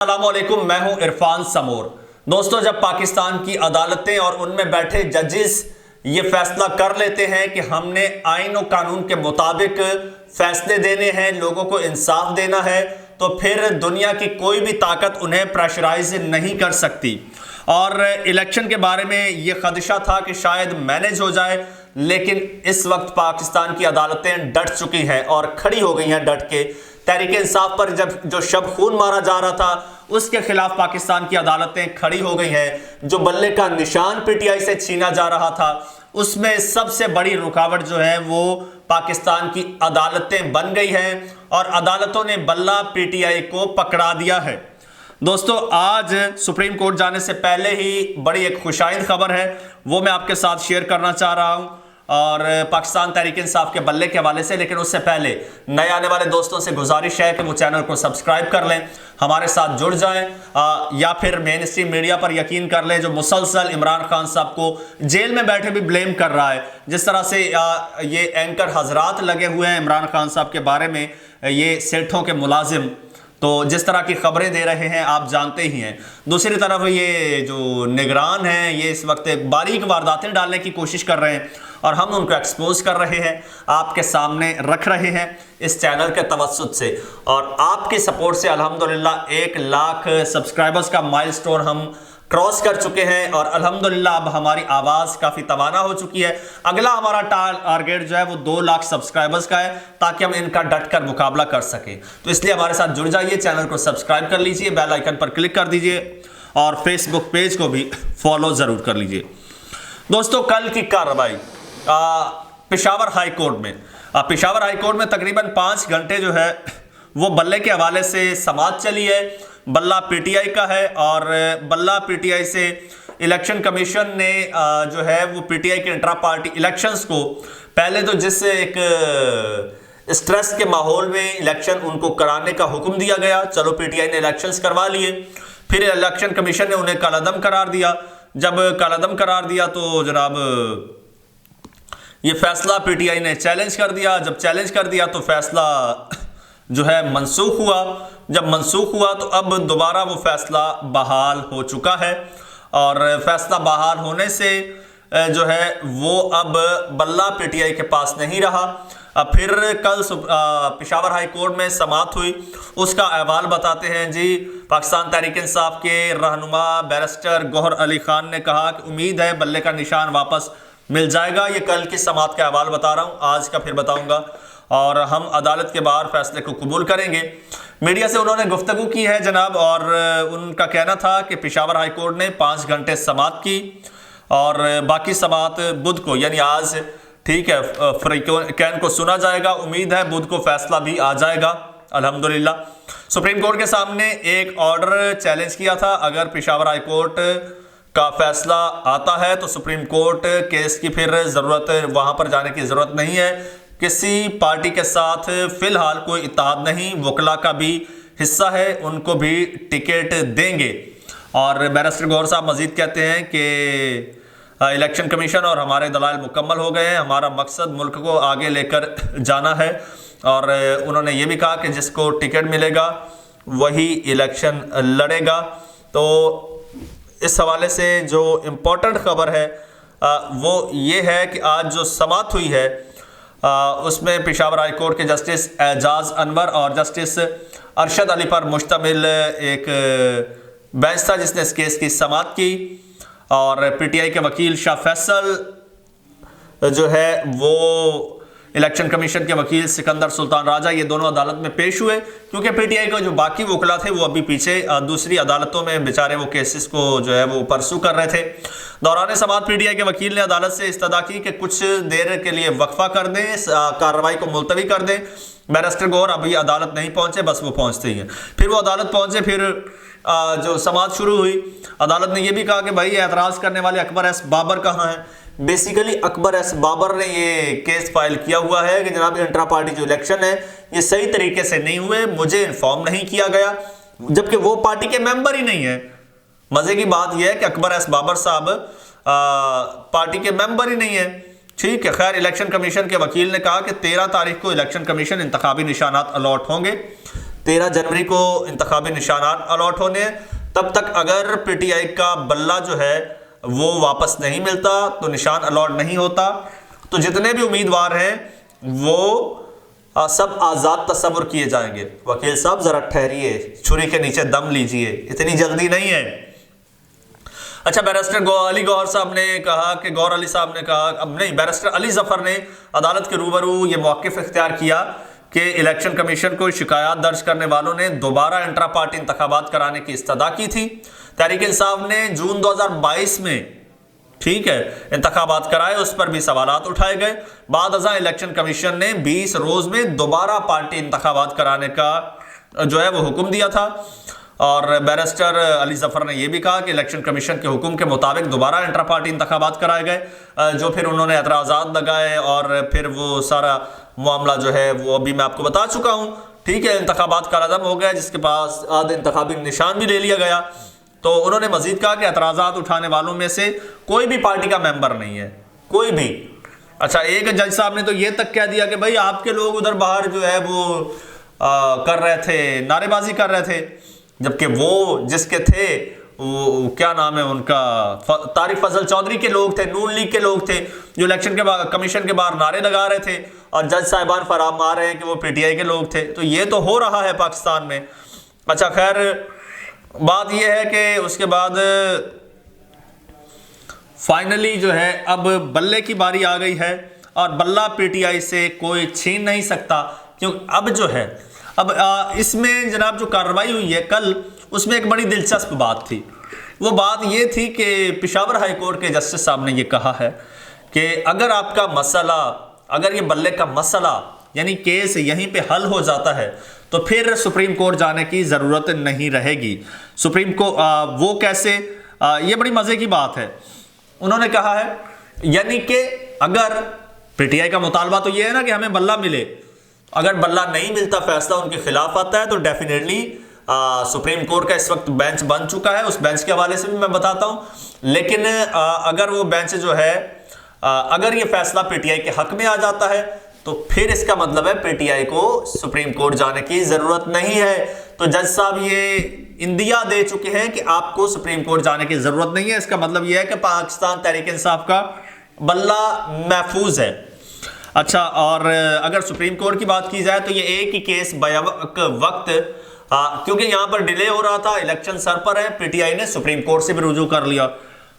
अस्सलामुअलैकुम, मैं हूं इरफान समोर। दोस्तों, जब पाकिस्तान की अदालतें और उनमें बैठे जजेस ये फैसला कर लेते हैं कि हमने आईन और कानून के मुताबिक फैसले देने हैं, लोगों को इंसाफ देना है, तो फिर दुनिया की कोई भी ताकत उन्हें प्रेशराइज नहीं कर सकती। और इलेक्शन के बारे में ये खदशा था कि शायद मैनेज हो जाए, लेकिन इस वक्त पाकिस्तान की अदालतें डट चुकी हैं और खड़ी हो गई हैं डट के। तहरीक इंसाफ पर जब जो शब खून मारा जा रहा था, उसके खिलाफ पाकिस्तान की अदालतें खड़ी हो गई हैं। जो बल्ले का निशान पीटीआई से छीना जा रहा था, उसमें सबसे बड़ी रुकावट जो है वो पाकिस्तान की अदालतें बन गई हैं और अदालतों ने बल्ला पीटीआई को पकड़ा दिया है। दोस्तों, आज सुप्रीम कोर्ट जाने से पहले ही बड़ी एक खुशाइंद खबर है, वो मैं आपके साथ शेयर करना चाह रहा हूं, और पाकिस्तान तहरीक इंसाफ के बल्ले के हवाले से। लेकिन उससे पहले नए आने वाले दोस्तों से गुजारिश है कि वो चैनल को सब्सक्राइब कर लें, हमारे साथ जुड़ जाएं, या फिर मेन स्ट्रीम मीडिया पर यकीन कर लें जो मुसलसल इमरान खान साहब को जेल में बैठे भी ब्लेम कर रहा है। जिस तरह से ये एंकर हजरात लगे हुए हैं इमरान खान साहब के बारे में, ये सेठों के मुलाजिम, तो जिस तरह की खबरें दे रहे हैं आप जानते ही हैं। दूसरी तरफ ये जो निगरान हैं, ये इस वक्त एक बारीक वारदातें डालने की कोशिश कर रहे हैं और हम उनको एक्सपोज कर रहे हैं, आपके सामने रख रहे हैं इस चैनल के तवज्जुद से। और आपकी सपोर्ट से अल्हम्दुलिल्लाह 1 लाख सब्सक्राइबर्स का माइलस्टोन हम क्रॉस कर चुके हैं और अल्हम्दुलिल्लाह अब हमारी आवाज़ काफ़ी तवाना हो चुकी है। अगला हमारा टारगेट जो है वो 2 लाख सब्सक्राइबर्स का है, ताकि हम इनका डट कर मुकाबला कर सकें। तो इसलिए हमारे साथ जुड़ जाइए, चैनल को सब्सक्राइब कर लीजिए, बेल आइकन पर क्लिक कर दीजिए और फेसबुक पेज को भी फॉलो ज़रूर कर लीजिए। दोस्तों, कल की कार्रवाई पेशावर हाई कोर्ट में, पेशावर हाई कोर्ट में तकरीबन 5 घंटे जो है वो बल्ले के हवाले से समाअत चली है। बल्ला पीटीआई का है और बल्ला पीटीआई से इलेक्शन कमीशन ने जो है वो पीटीआई के इंट्रा पार्टी इलेक्शंस को पहले तो जिस एक स्ट्रेस के माहौल में इलेक्शन उनको कराने का हुक्म दिया गया, चलो पीटीआई ने इलेक्शंस करवा लिए। फिर इलेक्शन कमीशन ने उन्हें कालादम करार दिया। जब कालादम करार दिया तो जनाब ये फैसला पीटीआई ने चैलेंज कर दिया। जब चैलेंज कर दिया तो फैसला जो है मनसूख हुआ। जब मनसूख हुआ तो अब दोबारा वो फैसला बहाल हो चुका है और फैसला बहाल होने से जो है वो अब बल्ला पीटीआई के पास नहीं रहा। अब फिर कल पेशावर हाई कोर्ट में समाअत हुई, उसका अहवाल बताते हैं जी। पाकिस्तान तहरीक इंसाफ के रहनुमा बैरिस्टर गौहर अली खान ने कहा कि उम्मीद है बल्ले का निशान वापस मिल जाएगा। ये कल की समाअत का अहवाल बता रहा हूँ, आज का फिर बताऊँगा और हम अदालत के बाहर फैसले को कबूल करेंगे। मीडिया से उन्होंने गुफ्तगू की है जनाब, और उनका कहना था कि पेशावर हाई कोर्ट ने 5 घंटे समाअत की और बाकी समाअत बुध को, यानी आज ठीक है, फरीकैन को सुना जाएगा। उम्मीद है बुध को फैसला भी आ जाएगा अल्हम्दुलिल्लाह। सुप्रीम कोर्ट के सामने एक ऑर्डर चैलेंज किया था, अगर पेशावर हाई कोर्ट का फैसला आता है तो सुप्रीम कोर्ट केस की फिर ज़रूरत, वहाँ पर जाने की ज़रूरत नहीं है। किसी पार्टी के साथ फिलहाल कोई इत्तेहाद नहीं, वकला का भी हिस्सा है, उनको भी टिकट देंगे। और बैरिस्टर गौहर साहब मजीद कहते हैं कि इलेक्शन कमीशन और हमारे दलाल मुकम्मल हो गए हैं, हमारा मकसद मुल्क को आगे लेकर जाना है। और उन्होंने ये भी कहा कि जिसको टिकट मिलेगा वही इलेक्शन लड़ेगा। तो इस हवाले से जो इम्पोर्टेंट खबर है वो ये है कि आज जो समाअत हुई है उसमें पेशावर हाई कोर्ट के जस्टिस एजाज अनवर और जस्टिस अरशद अली पर मुश्तमिल एक बेंच था जिसने इस केस की समाअत की। और पीटीआई के वकील शाह फैसल जो है वो इलेक्शन कमीशन के वकील सिकंदर सुल्तान राजा, ये दोनों अदालत में पेश हुए, क्योंकि पीटीआई के जो बाकी वकला थे वो अभी पीछे दूसरी अदालतों में बेचारे वो केसेस को जो है वो परसू कर रहे थे। दौरान समाअत पीटीआई के वकील ने अदालत से इस्तदा की कि कुछ देर के लिए वक्फा कर दें, कार्रवाई को मुलतवी कर दें। बैरिस्टर गौहर अभी अदालत नहीं पहुंचे, बस वो पहुंचते ही हैं। फिर वो अदालत पहुंचे, फिर जो समाअत शुरू हुई, अदालत ने यह भी कहा कि भाई एतराज़ करने वाले अकबर एस बाबर कहाँ हैं। बेसिकली अकबर एस बाबर ने ये केस फाइल किया हुआ है कि जनाब इंट्रा पार्टी जो इलेक्शन है ये सही तरीके से नहीं हुए, मुझे इन्फॉर्म नहीं किया गया, जबकि वो पार्टी के मेंबर ही नहीं है। मजे की बात यह है कि अकबर एस बाबर साहब पार्टी के मेंबर ही नहीं है। ठीक है, खैर इलेक्शन कमीशन के वकील ने कहा कि 13 तारीख को इलेक्शन कमीशन इंतखाबी निशानात अलॉट होंगे। 13 जनवरी को इंतखाबी निशानात अलॉट होने हैं। तब तक अगर पीटीआई का बल्ला जो है वो वापस नहीं मिलता तो निशान अलॉट नहीं होता, तो जितने भी उम्मीदवार हैं वो सब आजाद तस्वुर किए जाएंगे। वकील साहब जरा ठहरिए, छुरी के नीचे दम लीजिए, इतनी जल्दी नहीं है। अच्छा, बैरिस्टर गौर अली साहब ने कहा, अब नहीं, बैरिस्टर अली जफर ने अदालत के रूबरू ये मौक़िफ़ इख्तियार किया कि इलेक्शन कमीशन को शिकायत दर्ज करने वालों ने दोबारा इंट्रा पार्टी इंतखाबात कराने की इस्तदा की थी। तहरीक इंसाफ ने जून 2022 में, ठीक है, इंतखाबात कराए, उस पर भी सवालात उठाए गए। बाद अज़ां इलेक्शन कमीशन ने 20 रोज में दोबारा पार्टी इंतखाबात कराने का जो है वो हुक्म दिया था। और बैरिस्टर अली जफर ने यह भी कहा कि इलेक्शन कमीशन के हुक्म के मुताबिक दोबारा इंट्रा पार्टी इंतखाबात कराए गए, जो फिर उन्होंने एतराज़ात लगाए और फिर वो सारा मामला जो है वो अभी मैं आपको बता चुका हूँ। ठीक है, इंतखाबात का रदम हो गया, जिसके पास आधे इंतखाबी निशान भी ले लिया गया। तो उन्होंने मजीद कहा कि एतराज़ात उठाने वालों में से कोई भी पार्टी का मेंबर नहीं है, कोई भी। अच्छा, एक जज साहब ने तो ये तक कह दिया कि भाई आपके लोग उधर बाहर जो है वो कर रहे थे, नारेबाजी कर रहे थे, जबकि वो जिसके थे वो क्या नाम है उनका, तारिक फजल चौधरी के लोग थे, नून लीग के लोग थे, जो इलेक्शन के कमीशन के बाहर नारे लगा रहे थे, और जज साहिबान फराम आ रहे हैं कि वो पीटीआई के लोग थे। तो ये तो हो रहा है पाकिस्तान में। अच्छा, खैर बात यह है कि उसके बाद फाइनली जो है अब बल्ले की बारी आ गई है, और बल्ला पीटीआई से कोई छीन नहीं सकता। क्योंकि अब जो है अब इसमें जनाब जो कार्रवाई हुई है कल, उसमें एक बड़ी दिलचस्प बात थी। वो बात ये थी कि पेशावर हाई कोर्ट के जस्टिस साहब ने ये कहा है कि अगर आपका मसला, अगर ये बल्ले का मसला यानी केस यहीं पे हल हो जाता है तो फिर सुप्रीम कोर्ट जाने की ज़रूरत नहीं रहेगी। सुप्रीम को वो कैसे, ये बड़ी मज़े की बात है। उन्होंने कहा है यानी कि अगर पीटीआई का मुतालबा तो ये है ना कि हमें बल्ला मिले, अगर बल्ला नहीं मिलता, फैसला उनके खिलाफ आता है, तो डेफिनेटली सुप्रीम कोर्ट का इस वक्त बेंच बन चुका है। उस बेंच के हवाले से भी मैं बताता हूं। लेकिन अगर वो बेंच जो है अगर ये फैसला पीटीआई के हक में आ जाता है तो फिर इसका मतलब है पीटीआई को सुप्रीम कोर्ट जाने की जरूरत नहीं है। तो जज साहब ये इंदिया दे चुके हैं कि आपको सुप्रीम कोर्ट जाने की जरूरत नहीं है। इसका मतलब यह है कि पाकिस्तान तहरीक इंसाफ का बल्ला महफूज है। अच्छा, और अगर सुप्रीम कोर्ट की बात की जाए तो ये एक ही केस वक्त, क्योंकि यहां पर डिले हो रहा था, इलेक्शन सर पर है, पीटीआई ने सुप्रीम कोर्ट से भी रुजू कर लिया,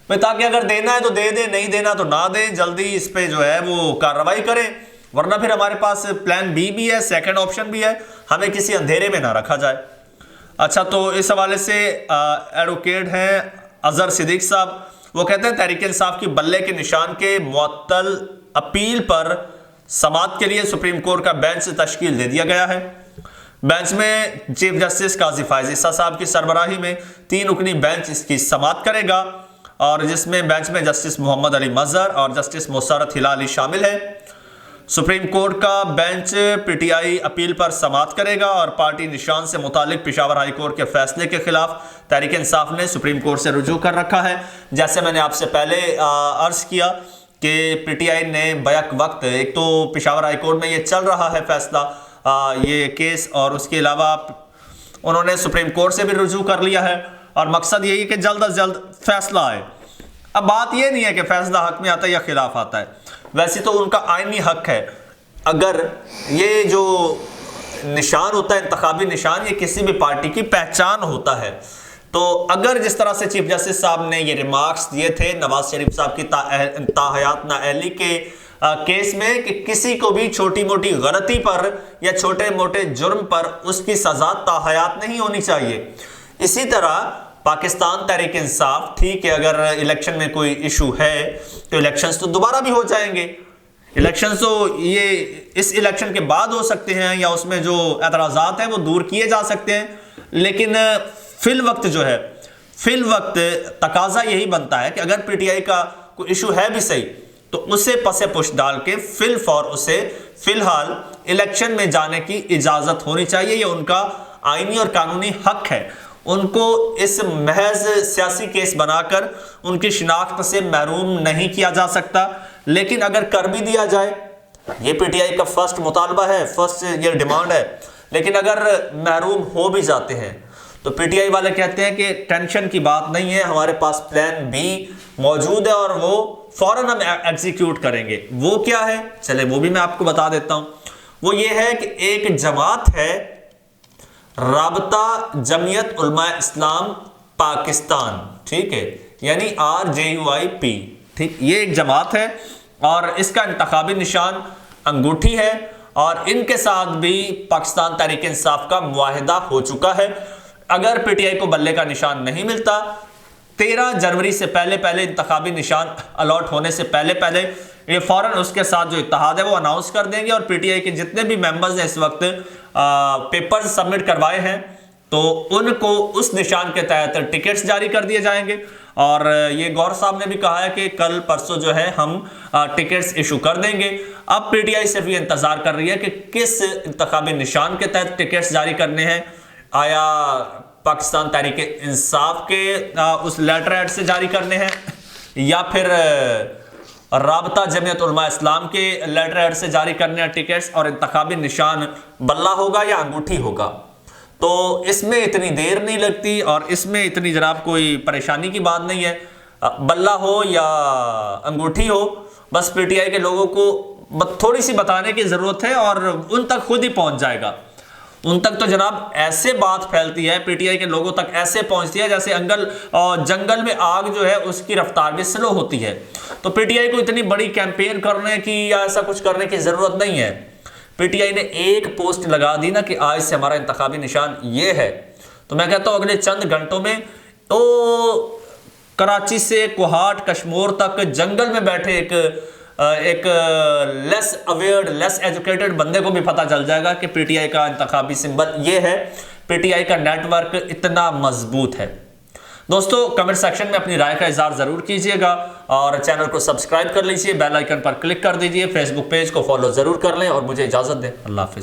ताकि अगर देना है तो दे दे, नहीं देना तो ना दे, जल्दी इस पे जो है वो कार्रवाई करें, वरना फिर हमारे पास प्लान बी भी है, सेकंड ऑप्शन भी है, हमें किसी अंधेरे में ना रखा जाए। अच्छा, तो इस हवाले से एडवोकेट हैं अजहर सिद्दीक साहब, वो कहते हैं तहरीक इंसाफ की बल्ले के निशान के मुअत्तल अपील पर समाअत के लिए सुप्रीम कोर्ट का बेंच तश्कील दे दिया गया है। बेंच में चीफ जस्टिस काजी फायज ईसा साहब की सरबराही में 3 रुकनी बेंच इसकी समाअत करेगा, और जिसमें बेंच में जस्टिस मोहम्मद अली मजहर और जस्टिस मुसर्रत हिलाली शामिल है। सुप्रीम कोर्ट का बेंच पीटीआई अपील पर समाअत करेगा और पार्टी निशान से मुतालिक पेशावर हाई कोर्ट के फैसले के खिलाफ तहरीक इंसाफ ने सुप्रीम कोर्ट से रुजू कर रखा है। जैसे मैंने आपसे पहले अर्ज किया कि पीटीआई ने बैक वक्त, एक तो पेशावर हाई कोर्ट में ये चल रहा है फैसला, ये केस, और उसके अलावा उन्होंने सुप्रीम कोर्ट से भी रुजू कर लिया है, और मकसद यही है कि जल्द अज जल्द फैसला आए। अब बात यह नहीं है कि फैसला हक में आता है या खिलाफ आता है, वैसे तो उनका आईनी हक है। अगर ये जो निशान होता है, इंतखाबी निशान, ये किसी भी पार्टी की पहचान होता है, तो अगर जिस तरह से चीफ जस्टिस साहब ने ये रिमार्क्स दिए थे नवाज शरीफ साहब की ताहयात नाअहली के केस में कि किसी को भी छोटी मोटी गलती पर या छोटे मोटे जुर्म पर उसकी सजा ताहयात नहीं होनी चाहिए। इसी तरह पाकिस्तान तहरीक इंसाफ, ठीक है, अगर इलेक्शन में कोई इशू है तो इलेक्शंस तो दोबारा भी हो जाएंगे। इलेक्शंस तो ये इस इलेक्शन के बाद हो सकते हैं, या उसमें जो एतराज़ात हैं वो दूर किए जा सकते हैं, लेकिन फिल वक्त जो है, फिल वक्त तकाजा यही बनता है कि अगर पीटीआई का कोई इशू है भी सही तो उसे पसे पुश डाल के फिल फॉर उसे फिलहाल इलेक्शन में जाने की इजाजत होनी चाहिए। ये उनका आईनी और कानूनी हक है। उनको इस महज सियासी केस बनाकर उनकी शिनाख्त से महरूम नहीं किया जा सकता। लेकिन अगर कर भी दिया जाए, ये पीटीआई का फर्स्ट मुतालबा है, फर्स्ट ये डिमांड है लेकिन अगर महरूम हो भी जाते हैं तो पीटीआई वाले कहते हैं कि टेंशन की बात नहीं है, हमारे पास प्लान बी मौजूद है और वो फौरन हम एग्जीक्यूट करेंगे। वो क्या है, चले वो भी मैं आपको बता देता हूं। वो ये है कि एक जमात है राबता जमीयत उलमा इस्लाम पाकिस्तान, ठीक है, यानी RJUIP, ठीक, ये एक जमात है और इसका इंतखाबी निशान अंगूठी है और इनके साथ भी पाकिस्तान तहरीक इंसाफ का मुआहिदा हो चुका है। अगर पीटीआई को बल्ले का निशान नहीं मिलता, 13 जनवरी से पहले इंतखाबी निशान अलॉट होने से पहले ये फौरन उसके साथ जो इत्तेहाद है वो अनाउंस कर देंगे और पीटीआई के जितने भी मेंबर्स ने इस वक्त पेपर्स सबमिट करवाए हैं तो उनको उस निशान के तहत टिकट्स जारी कर दिए जाएंगे। और ये गौर साहब ने भी कहा है कि कल परसों जो है हम टिकट्स इशू कर देंगे। अब पीटीआई सिर्फ ये इंतजार कर रही है कि किस इंतखाबी निशान के तहत टिकट्स जारी करने हैं। आया पाकिस्तान तहरीक इंसाफ के उस लेटर हेड से जारी करने हैं या फिर राबता जमीयत उलमा इस्लाम के लेटर हेड से जारी करने हैं टिकट्स, और इंतखाबी निशान बल्ला होगा या अंगूठी होगा। तो इसमें इतनी देर नहीं लगती और इसमें इतनी जनाब कोई परेशानी की बात नहीं है। बल्ला हो या अंगूठी हो, बस पीटीआई के लोगों को थोड़ी सी बताने की जरूरत है और उन तक खुद ही पहुंच जाएगा। उन तक तो जनाब ऐसे बात फैलती है, पीटीआई के लोगों तक ऐसे पहुंचती है जैसे जंगल में आग जो है उसकी रफ्तार भी स्लो होती है। तो पीटीआई को इतनी बड़ी कैंपेन करने की या ऐसा कुछ करने की जरूरत नहीं है। पीटीआई ने एक पोस्ट लगा दी ना कि आज से हमारा इंतखाबी निशान ये है, तो मैं कहता हूं अगले चंद घंटों में तो कराची से कोहाट कश्मीर तक जंगल में बैठे एक लेस अवेयर लेस एजुकेटेड बंदे को भी पता चल जाएगा कि पीटीआई का इंतखाबी सिंबल ये है। पीटीआई का नेटवर्क इतना मजबूत है। दोस्तों कमेंट सेक्शन में अपनी राय का इजहार जरूर कीजिएगा और चैनल को सब्सक्राइब कर लीजिए, बेल आइकन पर क्लिक कर दीजिए, फेसबुक पेज को फॉलो जरूर कर लें और मुझे इजाजत दें। अल्लाह हाफिज।